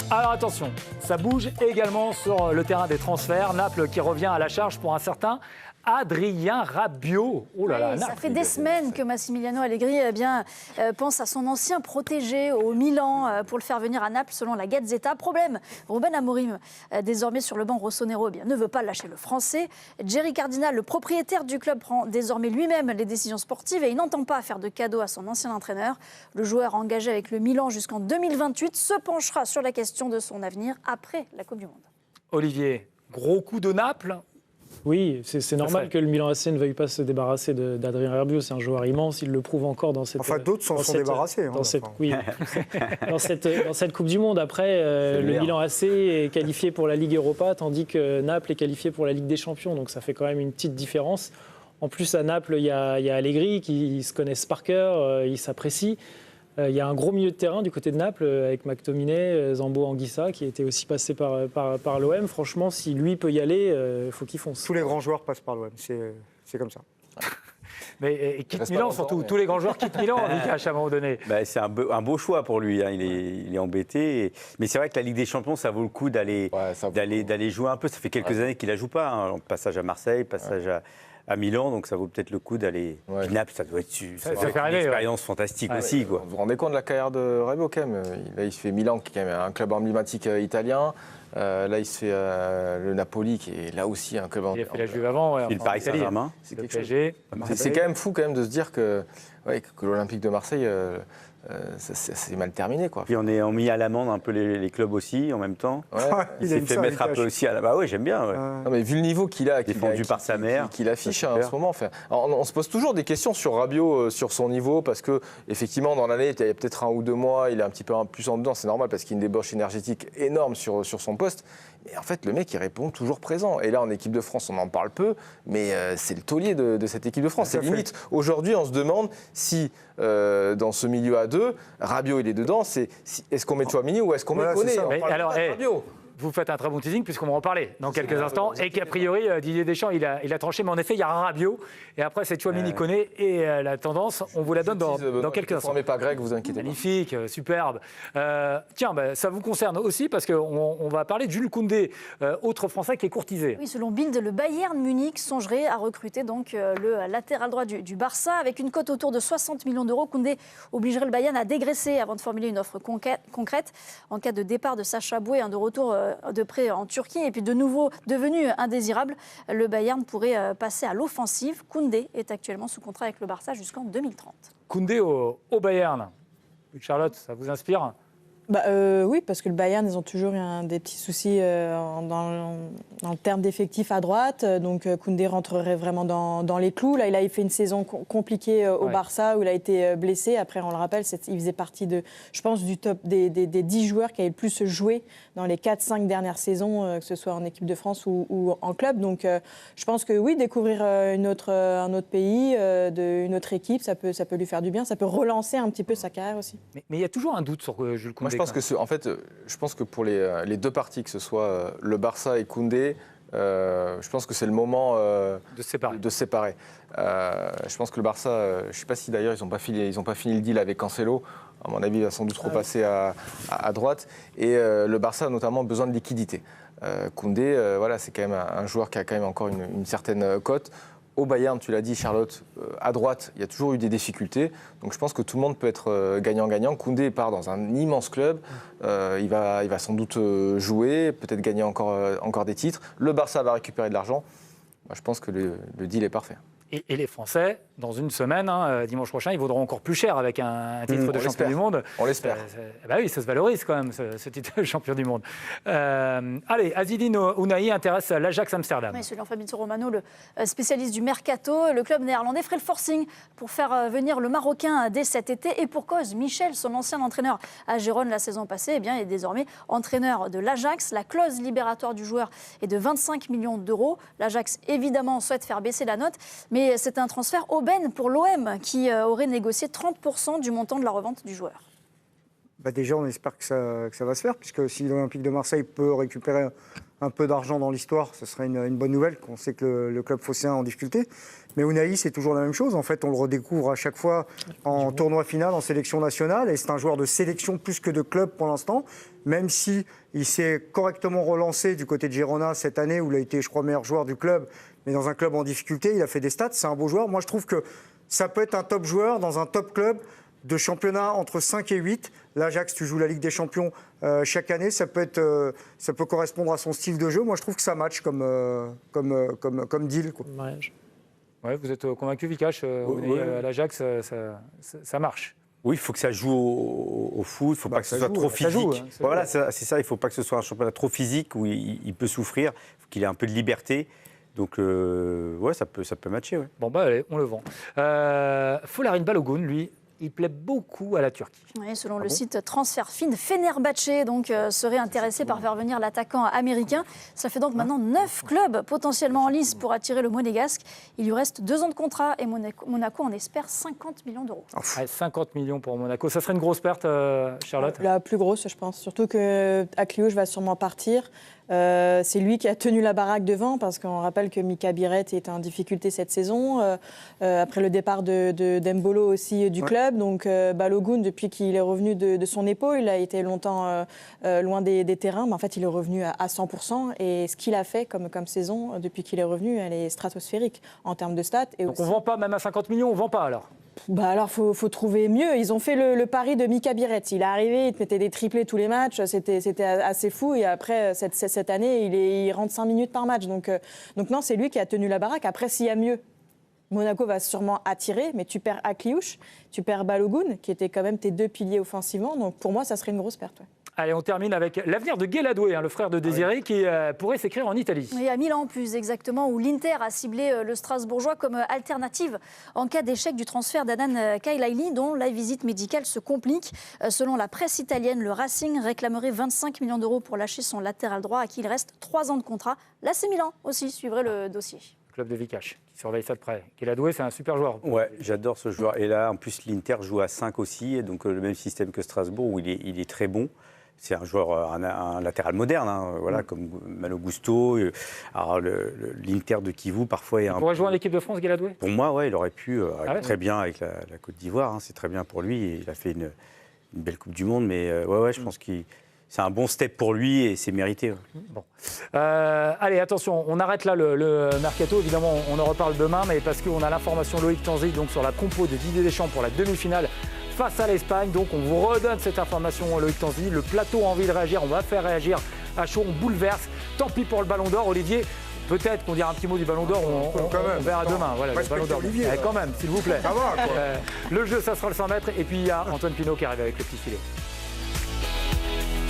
Alors attention, ça bouge également sur le terrain des transferts. Naples qui revient à la charge pour un certain Adrien Rabiot. Oh là là, oui, ça fait des semaines que Massimiliano Allegri pense à son ancien protégé au Milan pour le faire venir à Naples selon la Gazzetta. Problème, Ruben Amorim, désormais sur le banc rossonero, ne veut pas lâcher le français. Jerry Cardinal, le propriétaire du club, prend désormais lui-même les décisions sportives et il n'entend pas faire de cadeau à son ancien entraîneur. Le joueur engagé avec le Milan jusqu'en 2028 se penchera sur la question de son avenir après la Coupe du Monde. Olivier, gros coup de Naples. Oui, c'est normal que le Milan AC ne veuille pas se débarrasser d'Adrien Rabiot. C'est un joueur immense, il le prouve encore dans cette... Enfin, d'autres s'en sont débarrassés. Oui, dans cette Coupe du Monde. Après, le Milan AC est qualifié pour la Ligue Europa, tandis que Naples est qualifié pour la Ligue des Champions. Donc ça fait quand même une petite différence. En plus, à Naples, il y a Allegri, qui se connaissent par cœur, ils s'apprécient. Il y a un gros milieu de terrain du côté de Naples avec McTominay, Zambo Anguissa qui était aussi passé par l'OM. Franchement, si lui peut y aller, il faut qu'il fonce. Tous les grands joueurs passent par l'OM, c'est comme ça. Mais quitte Milan, surtout. Tous les grands joueurs quittent Milan, Vikash, à un moment donné. C'est un beau choix pour lui. Hein. Il est embêté. Mais c'est vrai que la Ligue des Champions, ça vaut le coup d'aller jouer un peu. Ça fait quelques années qu'il ne la joue pas. Hein. Passage à Marseille, passage à Milan, donc ça vaut peut-être le coup d'aller. Puis Naples, ça doit être une expérience fantastique aussi. Quoi. Vous vous rendez compte de la carrière de Rabiot quand même. Là, il se fait Milan, qui est quand même un club emblématique italien. Là, il se fait le Napoli, qui est là aussi un club emblématique. Il a fait la Juve avant. Et le Paris Saint-Germain. C'est quand même fou quand même de se dire que l'Olympique de Marseille, c'est mal terminé. Quoi. Puis on est mis à l'amende un peu les clubs aussi en même temps. Ouais. Il s'est fait mettre un peu aussi à la... Bah oui, j'aime bien. Ouais. Non, mais vu le niveau qu'il a, défendu par sa mère, qu'il affiche en ce moment. Enfin, on se pose toujours des questions sur Rabiot, sur son niveau, parce que effectivement dans l'année, il y a peut-être 1 ou 2 mois, il est un petit peu plus en dedans, c'est normal parce qu'il y a une débauche énergétique énorme sur son poste. Mais en fait, le mec, il répond toujours présent. Et là, en équipe de France, on en parle peu, mais c'est le taulier de cette équipe de France. C'est limite. Aujourd'hui, on se demande si, dans ce milieu à 2, Rabiot, il est dedans. Est-ce qu'on met Tchouaméni ou est-ce qu'on met Koné? Alors, Rabiot. Vous faites un très bon teasing puisqu'on va en parler dans quelques instants et qu'a priori Didier Deschamps il a tranché, mais en effet il y a un Rabiot et après c'est Tchouaméni Koné et la tendance on vous la donne dans quelques instants. Ne pas Greg, vous inquiétez pas. Magnifique, superbe. Tiens, ça vous concerne aussi parce qu'on va parler de Jules Koundé, autre Français qui est courtisé. Oui, selon Bild, le Bayern Munich songerait à recruter donc le latéral droit du Barça avec une cote autour de 60 millions d'euros. Koundé obligerait le Bayern à dégraisser avant de formuler une offre concrète en cas de départ de Sacha Boué, de retour de prêt en Turquie et puis de nouveau devenu indésirable, le Bayern pourrait passer à l'offensive. Koundé est actuellement sous contrat avec le Barça jusqu'en 2030. Koundé au Bayern. Charlotte, ça vous inspire ? Oui, parce que le Bayern, ils ont toujours eu des petits soucis dans le terme d'effectifs à droite. Donc Koundé rentrerait vraiment dans les clous. Là, il a fait une saison compliquée au Barça où il a été blessé. Après, on le rappelle, il faisait partie je pense, du top des 10 joueurs qui avaient le plus joué dans les 4-5 dernières saisons, que ce soit en équipe de France ou en club. Donc je pense que oui, découvrir un autre pays, une autre équipe, ça peut lui faire du bien. Ça peut relancer un petit peu sa carrière aussi. Mais il y a toujours un doute sur Jules Koundé. Je pense que pour les deux parties, que ce soit le Barça et Koundé, je pense que c'est le moment de se séparer. Je pense que le Barça, je ne sais pas si d'ailleurs ils n'ont pas fini le deal avec Cancelo. À mon avis, il va sans doute repasser à droite. Et le Barça a notamment besoin de liquidité. Koundé, c'est quand même un joueur qui a quand même encore une certaine cote. Au Bayern, tu l'as dit, Charlotte, à droite, il y a toujours eu des difficultés. Donc je pense que tout le monde peut être gagnant-gagnant. Koundé part dans un immense club. Il va sans doute jouer, peut-être gagner encore des titres. Le Barça va récupérer de l'argent. Moi, je pense que le deal est parfait. Et les Français, dans une semaine, dimanche prochain, ils vaudront encore plus cher avec un titre de champion du monde. On l'espère. Oui, ça se valorise quand même, ce titre de champion du monde. Allez, Azzedine Ounahi intéresse l'Ajax Amsterdam. Oui, selon Fabrizio Romano, le spécialiste du mercato, le club néerlandais ferait le forcing pour faire venir le Marocain dès cet été. Et pour cause, Michel, son ancien entraîneur à Gérone la saison passée, est désormais entraîneur de l'Ajax. La clause libératoire du joueur est de 25 millions d'euros. L'Ajax, évidemment, souhaite faire baisser la note. Mais c'est un transfert aubaine pour l'OM qui aurait négocié 30% du montant de la revente du joueur. Déjà, on espère que ça va se faire, puisque si l'Olympique de Marseille peut récupérer un peu d'argent dans l'histoire, ce serait une bonne nouvelle, qu'on sait que le club phocéen est en difficulté. Mais Unai, c'est toujours la même chose. En fait, on le redécouvre à chaque fois en tournoi final, en sélection nationale. Et c'est un joueur de sélection plus que de club pour l'instant. Même si il s'est correctement relancé du côté de Girona cette année, où il a été, je crois, meilleur joueur du club. Mais dans un club en difficulté, il a fait des stats. C'est un beau joueur. Moi, je trouve que ça peut être un top joueur dans un top club de championnat entre 5 et 8. L'Ajax, tu joues la Ligue des Champions chaque année. Ça peut correspondre à son style de jeu. Moi, je trouve que ça match comme deal, quoi. Ouais, vous êtes convaincu, Vikash, à l'Ajax, ça marche. Oui, il faut que ça joue au foot, il ne faut pas que ce soit trop physique. Voilà, c'est ça, il ne faut pas que ce soit un championnat trop physique où il peut souffrir, il faut qu'il ait un peu de liberté. Donc, ouais, ça peut matcher. Ouais. Bon, allez, on le vend. Folarin Balogun, lui, il plaît beaucoup à la Turquie. Oui, selon le site TransferFin, Fenerbahçe serait intéressé par faire venir l'attaquant américain. Ça fait donc maintenant 9 clubs potentiellement en lice pour attirer le Monégasque. Il lui reste 2 ans de contrat et Monaco en espère 50 millions d'euros. 50 millions pour Monaco. Ça serait une grosse perte, Charlotte ? La plus grosse, je pense. Surtout qu'Akliouche va sûrement partir. C'est lui qui a tenu la baraque devant, parce qu'on rappelle que Mika Biret était en difficulté cette saison, après le départ d'Embolo aussi du club. Donc Balogun, depuis qu'il est revenu de son épaule, il a été longtemps loin des terrains, mais en fait il est revenu à 100%, et ce qu'il a fait comme saison depuis qu'il est revenu, elle est stratosphérique en termes de stats. Et donc aussi... on ne vend pas, même à 50 millions, on ne vend pas alors ? Alors, faut trouver mieux. Ils ont fait le pari de Mika Biret. Il est arrivé, il te mettait des triplés tous les matchs. C'était assez fou. Et après, cette année, il rentre 5 minutes par match. Donc non, c'est lui qui a tenu la baraque. Après, s'il y a mieux, Monaco va sûrement attirer. Mais tu perds Akliouche, tu perds Balogun, qui étaient quand même tes 2 piliers offensivement. Donc pour moi, ça serait une grosse perte. Ouais. Allez, on termine avec l'avenir de Guéladoué, le frère de Désiré, qui pourrait s'écrire en Italie. Oui, à Milan, plus exactement, où l'Inter a ciblé le Strasbourgeois comme alternative en cas d'échec du transfert d'Adnan Kaylaili, dont la visite médicale se complique. Selon la presse italienne, le Racing réclamerait 25 millions d'euros pour lâcher son latéral droit, à qui il reste 3 ans de contrat. L'AC Milan aussi suivrait le dossier. Club de Vikash, qui surveille ça de près. Guéladoué, c'est un super joueur. Ouais, j'adore ce joueur. Et là, en plus, l'Inter joue à 5 aussi, et donc le même système que Strasbourg, où il est très bon. C'est un joueur, un latéral moderne, voilà, comme Malo Gusto. Alors, l'Inter de Kivu, parfois, est un peu... Il pourrait jouer en équipe de France, Guéladoué ? Pour moi, ouais, il aurait pu très bien avec la Côte d'Ivoire. C'est très bien pour lui. Et il a fait une belle Coupe du Monde. Mais je pense que c'est un bon step pour lui et c'est mérité. Ouais. Bon. Allez, attention, on arrête là le mercato. Évidemment, on en reparle demain, mais parce qu'on a l'information Loïc Tanzi donc sur la compo de Didier Deschamps pour la demi-finale face à l'Espagne. Donc on vous redonne cette information, Loïc Tanzi. Le plateau a envie de réagir, on va faire réagir à chaud, on bouleverse. Tant pis pour le Ballon d'Or, Olivier. Peut-être qu'on dira un petit mot du Ballon d'Or, on verra demain. Voilà, le Ballon d'Or. Quand même, s'il vous plaît. Ça va, quoi. Le jeu, ça sera le 100 mètres. Et puis il y a Antoine Pinault qui arrive avec le petit filet.